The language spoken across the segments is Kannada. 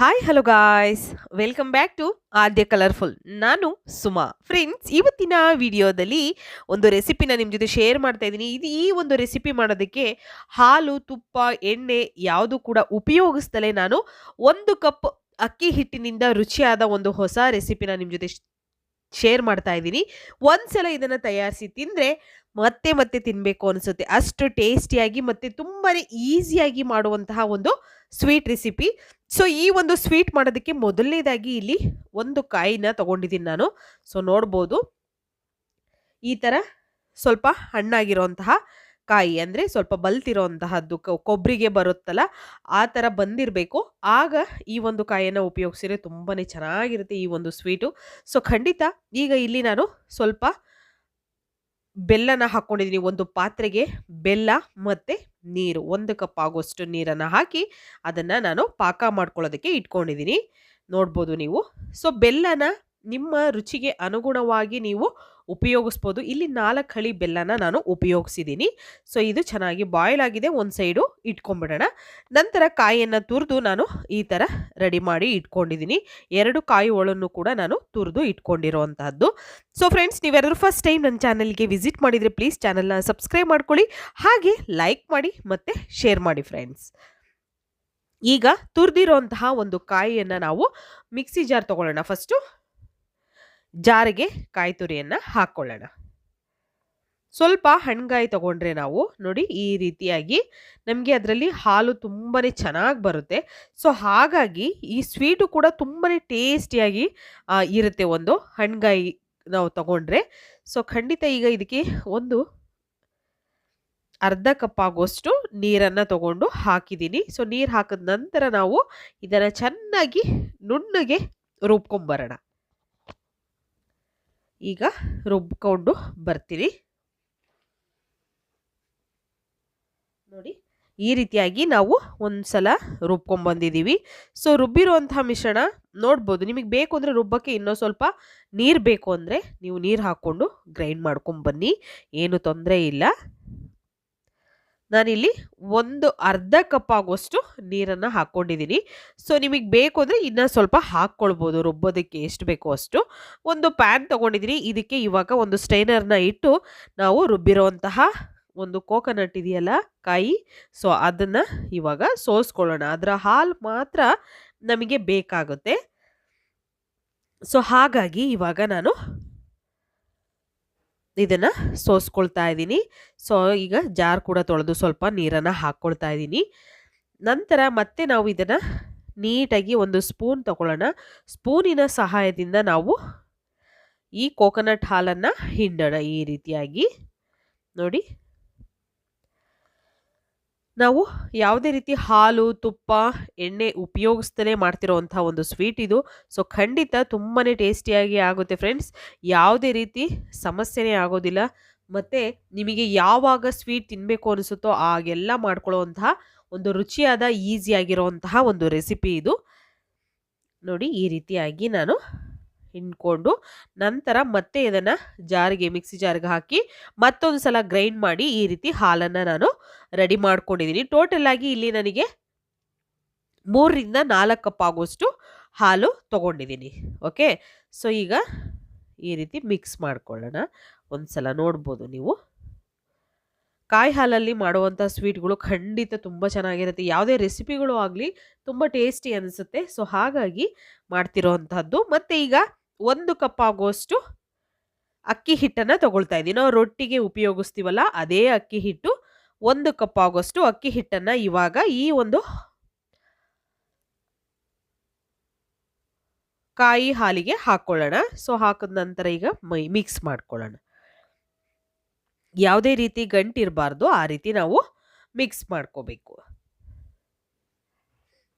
Hi hello guys, welcome back to Aadya colourful. ನಾನು ಸುಮಾ. ಫ್ರೆಂಡ್ಸ್, ಇವತ್ತಿನ ವಿಡಿಯೋದಲ್ಲಿ ಒಂದು ರೆಸಿಪಿನ ನಿಮ್ಮ ಜೊತೆ ಶೇರ್ ಮಾಡ್ತಾ ಇದ್ದೀನಿ. ಈ ಒಂದು ರೆಸಿಪಿ ಮಾಡೋದಕ್ಕೆ ಹಾಲು, ತುಪ್ಪ, ಎಣ್ಣೆ ಯಾವುದು ಕೂಡ ಉಪಯೋಗಿಸ್ದಲೇ ನಾನು 1 ಕಪ್ ಅಕ್ಕಿ ಹಿಟ್ಟಿನಿಂದ ರುಚಿಯಾದ ಒಂದು ಹೊಸ ರೆಸಿಪಿನ ನಿಮ್ಮ ಜೊತೆ ಶೇರ್ ಮಾಡ್ತಾ ಇದ್ದೀನಿ. ಒಂದ್ಸಲ ಇದನ್ನು ತಯಾರಿಸಿ ತಿಂದರೆ ಮತ್ತೆ ಮತ್ತೆ ತಿನ್ನಬೇಕು ಅನಿಸುತ್ತೆ. ಅಷ್ಟು ಟೇಸ್ಟಿಯಾಗಿ ಮತ್ತು ತುಂಬಾ ಈಸಿಯಾಗಿ ಮಾಡುವಂತಹ ಒಂದು ಸ್ವೀಟ್ ರೆಸಿಪಿ. ಸೊ ಈ ಒಂದು ಸ್ವೀಟ್ ಮಾಡೋದಕ್ಕೆ ಮೊದಲನೇದಾಗಿ ಇಲ್ಲಿ ಒಂದು ಕಾಯಿನ ತಗೊಂಡಿದ್ದೀನಿ ನಾನು. ಸೊ ನೋಡ್ಬೋದು, ಈ ಥರ ಸ್ವಲ್ಪ ಹಣ್ಣಾಗಿರೋಂತಹ ಕಾಯಿ, ಅಂದರೆ ಸ್ವಲ್ಪ ಬಲ್ತಿರೋಂತಹದ್ದು, ಕೊಬ್ಬರಿಗೆ ಬರುತ್ತಲ್ಲ ಆ ಥರ ಬಂದಿರಬೇಕು. ಆಗ ಈ ಒಂದು ಕಾಯಿಯನ್ನು ಉಪಯೋಗಿಸಿದ್ರೆ ತುಂಬಾ ಚೆನ್ನಾಗಿರುತ್ತೆ ಈ ಒಂದು ಸ್ವೀಟು. ಸೊ ಖಂಡಿತ ಈಗ ಇಲ್ಲಿ ನಾನು ಸ್ವಲ್ಪ ಬೆಲ್ಲನ ಹಾಕ್ಕೊಂಡಿದ್ದೀನಿ. ಒಂದು ಪಾತ್ರೆಗೆ ಬೆಲ್ಲ ಮತ್ತು ನೀರು, 1 ಕಪ್ ಆಗೋಷ್ಟು ನೀರನ್ನು ಹಾಕಿ ಅದನ್ನು ನಾನು ಪಾಕ ಮಾಡ್ಕೊಳ್ಳೋದಕ್ಕೆ ಇಟ್ಕೊಂಡಿದ್ದೀನಿ. ನೋಡ್ಬೋದು ನೀವು. ಸೊ ಬೆಲ್ಲನ ನಿಮ್ಮ ರುಚಿಗೆ ಅನುಗುಣವಾಗಿ ನೀವು ಉಪಯೋಗಿಸ್ಬೋದು. ಇಲ್ಲಿ 4 ಹಳಿ ಬೆಲ್ಲನ ನಾನು ಉಪಯೋಗಿಸಿದ್ದೀನಿ. ಸೊ ಇದು ಚೆನ್ನಾಗಿ ಬಾಯ್ಲ್ ಆಗಿದೆ, ಒಂದು ಸೈಡು ಇಟ್ಕೊಂಡ್ಬಿಡೋಣ. ನಂತರ ಕಾಯಿಯನ್ನು ತುರಿದು ನಾನು ಈ ಥರ ರೆಡಿ ಮಾಡಿ ಇಟ್ಕೊಂಡಿದ್ದೀನಿ. 2 ಕಾಯಿ ಒಳನ್ನು ಕೂಡ ನಾನು ತುರಿದು ಇಟ್ಕೊಂಡಿರೋವಂತಹದ್ದು. ಸೊ ಫ್ರೆಂಡ್ಸ್, ನೀವೆಲ್ಲರೂ ಫಸ್ಟ್ ಟೈಮ್ ನನ್ನ ಚಾನಲ್ಗೆ ವಿಸಿಟ್ ಮಾಡಿದರೆ ಪ್ಲೀಸ್ ಚಾನಲ್ನ ಸಬ್ಸ್ಕ್ರೈಬ್ ಮಾಡ್ಕೊಳ್ಳಿ, ಹಾಗೆ ಲೈಕ್ ಮಾಡಿ ಮತ್ತು ಶೇರ್ ಮಾಡಿ ಫ್ರೆಂಡ್ಸ್. ಈಗ ತುರಿದಿರೋಂತಹ ಒಂದು ಕಾಯಿಯನ್ನು ನಾವು ಮಿಕ್ಸಿ ಜಾರ್ ತೊಗೊಳ್ಳೋಣ. ಫಸ್ಟು ಜಾರಿಗೆ ಕಾಯಿ ತುರಿಯನ್ನು ಹಾಕ್ಕೊಳ್ಳೋಣ. ಸ್ವಲ್ಪ ಹಣ್ಗಾಯಿ ತೊಗೊಂಡ್ರೆ ನಾವು ನೋಡಿ ಈ ರೀತಿಯಾಗಿ ನಮಗೆ ಅದರಲ್ಲಿ ಹಾಲು ತುಂಬಾ ಚೆನ್ನಾಗಿ ಬರುತ್ತೆ. ಸೊ ಹಾಗಾಗಿ ಈ ಸ್ವೀಟು ಕೂಡ ತುಂಬಾ ಟೇಸ್ಟಿಯಾಗಿ ಇರುತ್ತೆ ಒಂದು ಹಣ್ಗಾಯಿ ನಾವು ತಗೊಂಡ್ರೆ. ಸೊ ಖಂಡಿತ ಈಗ ಇದಕ್ಕೆ ಒಂದು ಅರ್ಧ ಕಪ್ ಆಗೋಷ್ಟು ನೀರನ್ನು ತಗೊಂಡು ಹಾಕಿದ್ದೀನಿ. ಸೊ ನೀರು ಹಾಕಿದ ನಂತರ ನಾವು ಇದನ್ನು ಚೆನ್ನಾಗಿ ನುಣ್ಣಗೆ ರುಬ್ಕೊಂಬರೋಣ. ಈಗ ರುಬ್ಕೊಂಡು ಬರ್ತೀನಿ. ನೋಡಿ ಈ ರೀತಿಯಾಗಿ ನಾವು ಒಂದ್ಸಲ ರುಬ್ಕೊಂಡ್ಬಂದಿದ್ದೀವಿ. ಸೊ ರುಬ್ಬಿರುವಂತಹ ಮಿಶ್ರಣ ನೋಡ್ಬೋದು. ನಿಮಗೆ ಬೇಕು ಅಂದರೆ ರುಬ್ಬಕ್ಕೆ ಇನ್ನೂ ಸ್ವಲ್ಪ ನೀರು ಬೇಕು ಅಂದರೆ ನೀವು ನೀರು ಹಾಕ್ಕೊಂಡು ಗ್ರೈಂಡ್ ಮಾಡ್ಕೊಂಬನ್ನಿ, ಏನು ತೊಂದರೆ ಇಲ್ಲ. ನಾನಿಲ್ಲಿ ಒಂದು ಅರ್ಧ ಕಪ್ ಆಗೋಷ್ಟು ನೀರನ್ನು ಹಾಕ್ಕೊಂಡಿದ್ದೀನಿ. ಸೊ ನಿಮಗೆ ಬೇಕು ಅಂದರೆ ಇನ್ನೂ ಸ್ವಲ್ಪ ಹಾಕ್ಕೊಳ್ಬೋದು, ರುಬ್ಬೋದಕ್ಕೆ ಎಷ್ಟು ಬೇಕೋ ಅಷ್ಟು. ಒಂದು ಪ್ಯಾನ್ ತೊಗೊಂಡಿದ್ದೀನಿ. ಇದಕ್ಕೆ ಇವಾಗ ಒಂದು ಸ್ಟೈನರ್ನ ಇಟ್ಟು ನಾವು ರುಬ್ಬಿರೋಂತಹ ಒಂದು ಕೋಕೋನಟ್ ಇದೆಯಲ್ಲ ಕಾಯಿ, ಸೊ ಅದನ್ನು ಇವಾಗ ಸೋಸ್ಕೊಳ್ಳೋಣ. ಅದರ ಹಾಲು ಮಾತ್ರ ನಮಗೆ ಬೇಕಾಗುತ್ತೆ. ಸೊ ಹಾಗಾಗಿ ಇವಾಗ ನಾನು ಇದನ್ನು ಸೋಸ್ಕೊಳ್ತಾ ಇದ್ದೀನಿ. ಸೊ ಈಗ ಜಾರ್ ಕೂಡ ತೊಳೆದು ಸ್ವಲ್ಪ ನೀರನ್ನು ಹಾಕ್ಕೊಳ್ತಾ ಇದ್ದೀನಿ. ನಂತರ ಮತ್ತೆ ನಾವು ಇದನ್ನು ನೀಟಾಗಿ ಒಂದು ಸ್ಪೂನ್ ತಗೊಳ್ಳೋಣ. ಸ್ಪೂನಿನ ಸಹಾಯದಿಂದ ನಾವು ಈ ಕೋಕೋನಟ್ ಹಾಲನ್ನು ಹಿಂಡೋಣ. ಈ ರೀತಿಯಾಗಿ ನೋಡಿ, ನಾವು ಯಾವುದೇ ರೀತಿ ಹಾಲು, ತುಪ್ಪ, ಎಣ್ಣೆ ಉಪಯೋಗಿಸ್ತಲೇ ಮಾಡ್ತಿರೋವಂಥ ಒಂದು ಸ್ವೀಟ್ ಇದು. ಸೊ ಖಂಡಿತ ತುಂಬಾ ಟೇಸ್ಟಿಯಾಗಿ ಆಗುತ್ತೆ ಫ್ರೆಂಡ್ಸ್. ಯಾವುದೇ ರೀತಿ ಸಮಸ್ಯೆನೇ ಆಗೋದಿಲ್ಲ. ಮತ್ತು ನಿಮಗೆ ಯಾವಾಗ ಸ್ವೀಟ್ ತಿನ್ನಬೇಕು ಅನಿಸುತ್ತೋ ಆಗೆಲ್ಲ ಮಾಡ್ಕೊಳ್ಳೋವಂತಹ ಒಂದು ರುಚಿಯಾದ ಈಸಿಯಾಗಿರೋವಂತಹ ಒಂದು ರೆಸಿಪಿ ಇದು. ನೋಡಿ ಈ ರೀತಿಯಾಗಿ ನಾನು ಹಿಂಡ್ಕೊಂಡು ನಂತರ ಮತ್ತೆ ಇದನ್ನು ಜಾರಿಗೆ, ಮಿಕ್ಸಿ ಜಾರಿಗೆ ಹಾಕಿ ಮತ್ತೊಂದು ಸಲ ಗ್ರೈಂಡ್ ಮಾಡಿ ಈ ರೀತಿ ಹಾಲನ್ನು ನಾನು ರೆಡಿ ಮಾಡ್ಕೊಂಡಿದ್ದೀನಿ. ಟೋಟಲ್ ಆಗಿ ಇಲ್ಲಿ ನನಗೆ 3ರಿಂದ 4 ಕಪ್ ಆಗೋಷ್ಟು ಹಾಲು ತೊಗೊಂಡಿದ್ದೀನಿ. ಓಕೆ, ಸೊ ಈಗ ಈ ರೀತಿ ಮಿಕ್ಸ್ ಮಾಡ್ಕೊಳ್ಳೋಣ. ಒಂದು ಸಲ ನೋಡ್ಬೋದು ನೀವು. ಕಾಯಿ ಹಾಲಲ್ಲಿ ಮಾಡುವಂಥ ಸ್ವೀಟ್ಗಳು ಖಂಡಿತ ತುಂಬ ಚೆನ್ನಾಗಿರುತ್ತೆ. ಯಾವುದೇ ರೆಸಿಪಿಗಳು ಆಗಲಿ ತುಂಬ ಟೇಸ್ಟಿ ಅನಿಸುತ್ತೆ. ಸೊ ಹಾಗಾಗಿ ಮಾಡ್ತಿರೋವಂಥದ್ದು. ಮತ್ತು ಈಗ 1 ಕಪ್ ಆಗೋಷ್ಟು ಅಕ್ಕಿ ಹಿಟ್ಟನ್ನು ತಗೊಳ್ತಾ ಇದ್ದೀನಿ. ನಾವು ರೊಟ್ಟಿಗೆ ಉಪಯೋಗಿಸ್ತೀವಲ್ಲ ಅದೇ ಅಕ್ಕಿ ಹಿಟ್ಟು. 1 ಕಪ್ ಆಗೋಷ್ಟು ಅಕ್ಕಿ ಹಿಟ್ಟನ್ನು ಇವಾಗ ಈ ಒಂದು ಕಾಯಿ ಹಾಲಿಗೆ ಹಾಕ್ಕೊಳ್ಳೋಣ. ಸೊ ಹಾಕಿದ ನಂತರ ಈಗ ಮಿಕ್ಸ್ ಮಾಡ್ಕೊಳ್ಳೋಣ. ಯಾವುದೇ ರೀತಿ ಗಂಟಿರಬಾರ್ದು, ಆ ರೀತಿ ನಾವು ಮಿಕ್ಸ್ ಮಾಡ್ಕೋಬೇಕು.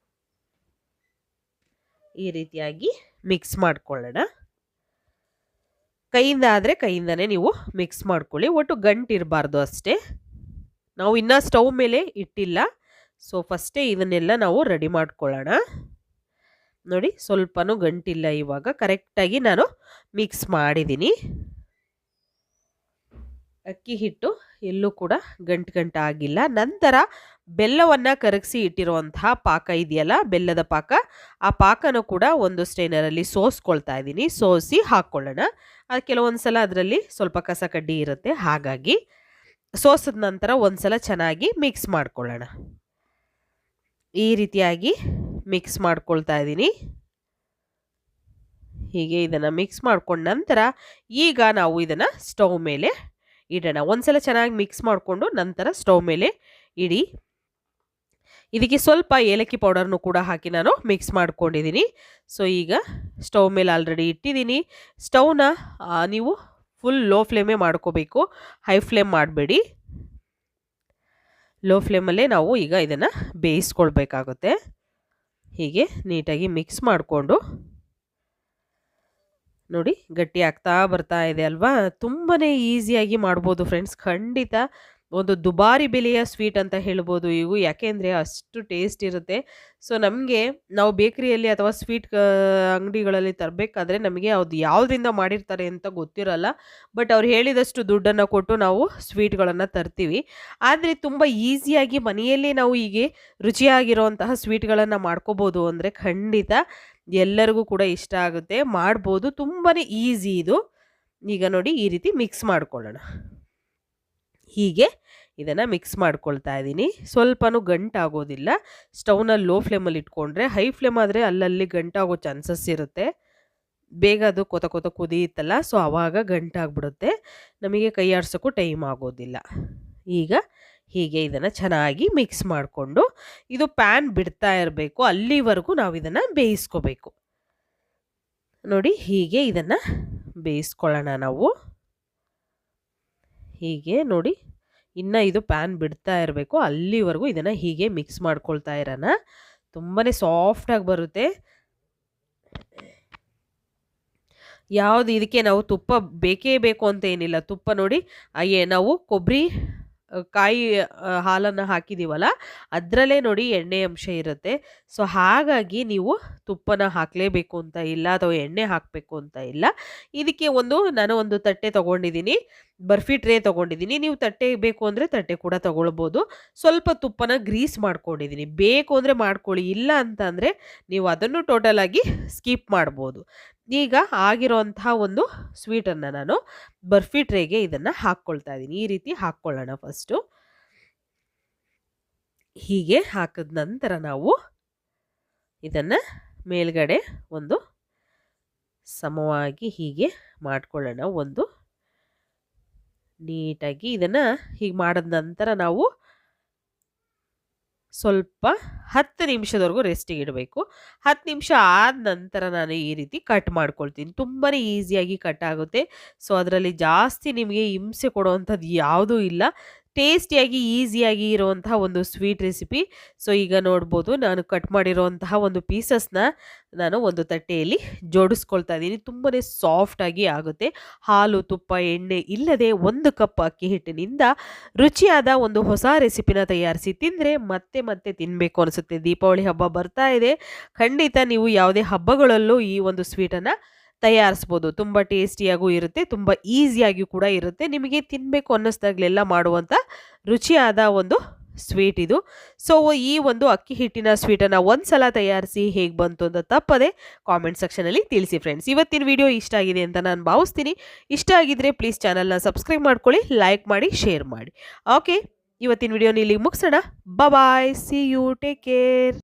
ಈ ರೀತಿಯಾಗಿ ಮಿಕ್ಸ್ ಮಾಡ್ಕೊಳ್ಳೋಣ. ಕೈಯಿಂದ ಆದರೆ ಕೈಯಿಂದನೇ ನೀವು ಮಿಕ್ಸ್ ಮಾಡ್ಕೊಳ್ಳಿ, ಒಟ್ಟು ಗಂಟಿರಬಾರ್ದು ಅಷ್ಟೇ. ನಾವು ಇನ್ನೂ ಸ್ಟವ್ ಮೇಲೆ ಇಟ್ಟಿಲ್ಲ. ಸೊ ಫಸ್ಟೇ ಇದನ್ನೆಲ್ಲ ನಾವು ರೆಡಿ ಮಾಡ್ಕೊಳ್ಳೋಣ. ನೋಡಿ ಸ್ವಲ್ಪನೂ ಗಂಟಿಲ್ಲ. ಇವಾಗ ಕರೆಕ್ಟಾಗಿ ನಾನು ಮಿಕ್ಸ್ ಮಾಡಿದ್ದೀನಿ. ಅಕ್ಕಿ ಹಿಟ್ಟು ಎಲ್ಲೂ ಕೂಡ ಗಂಟು ಆಗಿಲ್ಲ. ನಂತರ ಬೆಲ್ಲವನ್ನು ಕರಗಿಸಿ ಇಟ್ಟಿರುವಂತಹ ಪಾಕ ಇದೆಯಲ್ಲ, ಬೆಲ್ಲದ ಪಾಕ, ಆ ಪಾಕನೂ ಕೂಡ ಒಂದು ಸ್ಟ್ರೈನರಲ್ಲಿ ಸೋಸ್ಕೊಳ್ತಾ ಇದ್ದೀನಿ. ಸೋಸಿ ಹಾಕ್ಕೊಳ್ಳೋಣ. ಅದು ಕೆಲವೊಂದು ಸಲ ಅದರಲ್ಲಿ ಸ್ವಲ್ಪ ಕಸ ಕಡ್ಡಿ ಇರುತ್ತೆ, ಹಾಗಾಗಿ ಸೋಸಿದ ನಂತರ ಒಂದ್ಸಲ ಚೆನ್ನಾಗಿ ಮಿಕ್ಸ್ ಮಾಡ್ಕೊಳ್ಳೋಣ. ಈ ರೀತಿಯಾಗಿ ಮಿಕ್ಸ್ ಮಾಡ್ಕೊಳ್ತಾ ಇದ್ದೀನಿ. ಹೀಗೆ ಇದನ್ನು ಮಿಕ್ಸ್ ಮಾಡ್ಕೊಂಡ ನಂತರ ಈಗ ನಾವು ಇದನ್ನು ಸ್ಟವ್ ಮೇಲೆ ಇಡೋಣ. ಒಂದ್ಸಲ ಚೆನ್ನಾಗಿ ಮಿಕ್ಸ್ ಮಾಡಿಕೊಂಡು ನಂತರ ಸ್ಟವ್ ಮೇಲೆ ಇಡಿ. ಇದಕ್ಕೆ ಸ್ವಲ್ಪ ಏಲಕ್ಕಿ ಪೌಡರ್ನು ಕೂಡ ಹಾಕಿ ನಾನು ಮಿಕ್ಸ್ ಮಾಡ್ಕೊಂಡಿದ್ದೀನಿ. ಸೊ ಈಗ ಸ್ಟವ್ ಮೇಲೆ ಆಲ್ರೆಡಿ ಇಟ್ಟಿದ್ದೀನಿ. ಸ್ಟವ್ನ ನೀವು ಫುಲ್ ಲೋ ಫ್ಲೇಮೇ ಮಾಡ್ಕೋಬೇಕು, ಹೈ ಫ್ಲೇಮ್ ಮಾಡಬೇಡಿ. ಲೋ ಫ್ಲೇಮಲ್ಲೇ ನಾವು ಈಗ ಇದನ್ನು ಬೇಯಿಸ್ಕೊಳ್ಬೇಕಾಗುತ್ತೆ. ಹೀಗೆ ನೀಟಾಗಿ ಮಿಕ್ಸ್ ಮಾಡಿಕೊಂಡು ನೋಡಿ, ಗಟ್ಟಿ ಆಗ್ತಾ ಬರ್ತಾ ಇದೆ ಅಲ್ವಾ? ತುಂಬಾ ಈಸಿಯಾಗಿ ಮಾಡ್ಬೋದು ಫ್ರೆಂಡ್ಸ್. ಖಂಡಿತ ಒಂದು ದುಬಾರಿ ಬೆಲೆಯ ಸ್ವೀಟ್ ಅಂತ ಹೇಳ್ಬೋದು ಇವು, ಯಾಕೆಂದರೆ ಅಷ್ಟು ಟೇಸ್ಟ್ ಇರುತ್ತೆ. ಸೊ ನಮಗೆ ನಾವು ಬೇಕರಿಯಲ್ಲಿ ಅಥವಾ ಸ್ವೀಟ್ ಅಂಗಡಿಗಳಲ್ಲಿ ತರಬೇಕಾದ್ರೆ ನಮಗೆ ಅದು ಯಾವುದರಿಂದ ಮಾಡಿರ್ತಾರೆ ಅಂತ ಗೊತ್ತಿರಲ್ಲ. ಬಟ್ ಅವ್ರು ಹೇಳಿದಷ್ಟು ದುಡ್ಡನ್ನು ಕೊಟ್ಟು ನಾವು ಸ್ವೀಟ್ಗಳನ್ನು ತರ್ತೀವಿ. ಆದರೆ ತುಂಬ ಈಸಿಯಾಗಿ ಮನೆಯಲ್ಲೇ ನಾವು ಹೀಗೆ ರುಚಿಯಾಗಿರುವಂತಹ ಸ್ವೀಟ್ಗಳನ್ನು ಮಾಡ್ಕೋಬೋದು ಅಂದರೆ ಖಂಡಿತ ಎಲ್ಲರಿಗೂ ಕೂಡ ಇಷ್ಟ ಆಗುತ್ತೆ, ಮಾಡ್ಬೋದು. ತುಂಬಾ ಈಸಿ ಇದು. ಈಗ ನೋಡಿ ಈ ರೀತಿ ಮಿಕ್ಸ್ ಮಾಡ್ಕೊಳ್ಳೋಣ. ಹೀಗೆ ಇದನ್ನು ಮಿಕ್ಸ್ ಮಾಡ್ಕೊಳ್ತಾ ಇದ್ದೀನಿ. ಸ್ವಲ್ಪನೂ ಗಂಟಾಗೋದಿಲ್ಲ. ಸ್ಟವ್ನ ಲೋ ಫ್ಲೇಮಲ್ಲಿ ಇಟ್ಕೊಂಡ್ರೆ, ಹೈ ಫ್ಲೇಮ್ ಆದರೆ ಅಲ್ಲಲ್ಲಿ ಗಂಟಾಗೋ ಚಾನ್ಸಸ್ ಇರುತ್ತೆ. ಬೇಗ ಅದು ಕೊತ ಕೊತ ಕುದಿಯುತ್ತಲ್ಲ, ಸೊ ಆವಾಗ ಗಂಟಾಗ್ಬಿಡುತ್ತೆ, ನಮಗೆ ಕೈ ಆಡ್ಸೋಕ್ಕೂ ಟೈಮ್ ಆಗೋದಿಲ್ಲ. ಈಗ ಹೀಗೆ ಇದನ್ನು ಚೆನ್ನಾಗಿ ಮಿಕ್ಸ್ ಮಾಡಿಕೊಂಡು ಇದು ಪ್ಯಾನ್ ಬಿಡ್ತಾ ಇರಬೇಕು, ಅಲ್ಲಿವರೆಗೂ ನಾವು ಇದನ್ನು ಬೇಯಿಸ್ಕೋಬೇಕು. ನೋಡಿ ಹೀಗೆ ಇದನ್ನು ಬೇಯಿಸ್ಕೊಳ್ಳೋಣ ನಾವು. ಹೀಗೆ ನೋಡಿ, ಇನ್ನು ಇದು ಪ್ಯಾನ್ ಬಿಡ್ತಾ ಇರಬೇಕು, ಅಲ್ಲಿವರೆಗೂ ಇದನ್ನು ಹೀಗೆ ಮಿಕ್ಸ್ ಮಾಡ್ಕೊಳ್ತಾ ಇರೋಣ. ತುಂಬಾ ಸಾಫ್ಟಾಗಿ ಬರುತ್ತೆ. ಯಾವುದು ಇದಕ್ಕೆ ನಾವು ತುಪ್ಪ ಬೇಕೇ ಬೇಕು ಅಂತ ಏನಿಲ್ಲ. ತುಪ್ಪ ನೋಡಿ, ನಾವು ಕೊಬ್ಬರಿ ಕಾಯಿ ಹಾಲನ್ನು ಹಾಕಿದ್ದೀವಲ್ಲ, ಅದರಲ್ಲೇ ನೋಡಿ ಎಣ್ಣೆ ಅಂಶ ಇರುತ್ತೆ. ಸೊ ಹಾಗಾಗಿ ನೀವು ತುಪ್ಪನ ಹಾಕಲೇಬೇಕು ಅಂತ ಇಲ್ಲ, ಅಥವಾ ಎಣ್ಣೆ ಹಾಕಬೇಕು ಅಂತ ಇಲ್ಲ. ಇದಕ್ಕೆ ನಾನು ಒಂದು ತಟ್ಟೆ ತೊಗೊಂಡಿದ್ದೀನಿ, ಬರ್ಫಿ ಟ್ರೇ ತೊಗೊಂಡಿದ್ದೀನಿ. ನೀವು ತಟ್ಟೆ ಬೇಕು ಅಂದರೆ ತಟ್ಟೆ ಕೂಡ ತೊಗೊಳ್ಬೋದು. ಸ್ವಲ್ಪ ತುಪ್ಪನ ಗ್ರೀಸ್ ಮಾಡ್ಕೊಂಡಿದ್ದೀನಿ. ಬೇಕು ಅಂದರೆ ಮಾಡ್ಕೊಳ್ಳಿ, ಇಲ್ಲ ಅಂತ ಅಂದರೆ ನೀವು ಅದನ್ನು ಟೋಟಲಾಗಿ ಸ್ಕಿಪ್ ಮಾಡ್ಬೋದು. ಈಗ ಆಗಿರೋಂತಹ ಒಂದು ಸ್ವೀಟನ್ನು ನಾನು ಬರ್ಫಿ ಟ್ರೇಗೆ ಇದನ್ನು ಹಾಕ್ಕೊಳ್ತಾ ಇದ್ದೀನಿ. ಈ ರೀತಿ ಹಾಕ್ಕೊಳ್ಳೋಣ ಫಸ್ಟು. ಹೀಗೆ ಹಾಕಿದ ನಂತರ ನಾವು ಇದನ್ನು ಮೇಲ್ಗಡೆ ಒಂದು ಸಮವಾಗಿ ಹೀಗೆ ಮಾಡ್ಕೊಳ್ಳೋಣ. ಒಂದು ನೀಟಾಗಿ ಇದನ್ನು ಹೀಗೆ ಮಾಡಿದ ನಂತರ ನಾವು ಸ್ವಲ್ಪ 10 ನಿಮಿಷದವರೆಗೂ ರೆಸ್ಟಿಗೆ ಇಡಬೇಕು. 10 ನಿಮಿಷ ಆದ ನಂತರ ನಾನು ಈ ರೀತಿ ಕಟ್ ಮಾಡ್ಕೊಳ್ತೀನಿ. ತುಂಬಾ ಈಸಿಯಾಗಿ ಕಟ್ ಆಗುತ್ತೆ. ಸೊ ಅದರಲ್ಲಿ ಜಾಸ್ತಿ ನಿಮಗೆ ಹಿಂಸೆ ಕೊಡುವಂಥದ್ದು ಯಾವುದೂ ಇಲ್ಲ. ಟೇಸ್ಟಿಯಾಗಿ ಈಸಿಯಾಗಿ ಇರುವಂತಹ ಒಂದು ಸ್ವೀಟ್ ರೆಸಿಪಿ. ಸೊ ಈಗ ನೋಡ್ಬೋದು, ನಾನು ಕಟ್ ಮಾಡಿರುವಂತಹ ಒಂದು ಪೀಸಸ್ನ ನಾನು ಒಂದು ತಟ್ಟೆಯಲ್ಲಿ ಜೋಡಿಸ್ಕೊಳ್ತಾ ಇದ್ದೀನಿ. ತುಂಬಾ ಸಾಫ್ಟಾಗಿ ಆಗುತ್ತೆ. ಹಾಲು, ತುಪ್ಪ, ಎಣ್ಣೆ ಇಲ್ಲದೆ 1 ಕಪ್ ಅಕ್ಕಿ ಹಿಟ್ಟಿನಿಂದ ರುಚಿಯಾದ ಒಂದು ಹೊಸ ರೆಸಿಪಿನ ತಯಾರಿಸಿ ತಿಂದರೆ ಮತ್ತೆ ಮತ್ತೆ ತಿನ್ನಬೇಕು ಅನಿಸುತ್ತೆ. ದೀಪಾವಳಿ ಹಬ್ಬ ಬರ್ತಾ ಇದೆ. ಖಂಡಿತ ನೀವು ಯಾವುದೇ ಹಬ್ಬಗಳಲ್ಲೂ ಈ ಒಂದು ಸ್ವೀಟನ್ನು ತಯಾರಿಸ್ಬೋದು. ತುಂಬ ಟೇಸ್ಟಿಯಾಗೂ ಇರುತ್ತೆ, ತುಂಬ ಈಸಿಯಾಗಿ ಕೂಡ ಇರುತ್ತೆ. ನಿಮಗೆ ತಿನ್ನಬೇಕು ಅನ್ನಿಸ್ದಾಗಲೆಲ್ಲ ಮಾಡುವಂಥ ರುಚಿಯಾದ ಒಂದು ಸ್ವೀಟ್ ಇದು. ಸೊ ಈ ಒಂದು ಅಕ್ಕಿ ಹಿಟ್ಟಿನ ಸ್ವೀಟನ್ನು ಒಂದ್ಸಲ ತಯಾರಿಸಿ ಹೇಗೆ ಬಂತು ಅಂತ ತಪ್ಪದೆ ಕಾಮೆಂಟ್ ಸೆಕ್ಷನಲ್ಲಿ ತಿಳಿಸಿ ಫ್ರೆಂಡ್ಸ್. ಇವತ್ತಿನ ವಿಡಿಯೋ ಇಷ್ಟ ಆಗಿದೆ ಅಂತ ನಾನು ಭಾವಿಸ್ತೀನಿ. ಇಷ್ಟ ಆಗಿದ್ರೆ ಪ್ಲೀಸ್ ಚಾನಲ್ನ ಸಬ್ಸ್ಕ್ರೈಬ್ ಮಾಡ್ಕೊಳ್ಳಿ, ಲೈಕ್ ಮಾಡಿ, ಶೇರ್ ಮಾಡಿ. ಓಕೆ, ಇವತ್ತಿನ ವಿಡಿಯೋನ ಇಲ್ಲಿಗೆ ಮುಗಿಸೋಣ. ಬಾಯ್, ಸಿ ಯು, ಟೇಕ್ ಕೇರ್.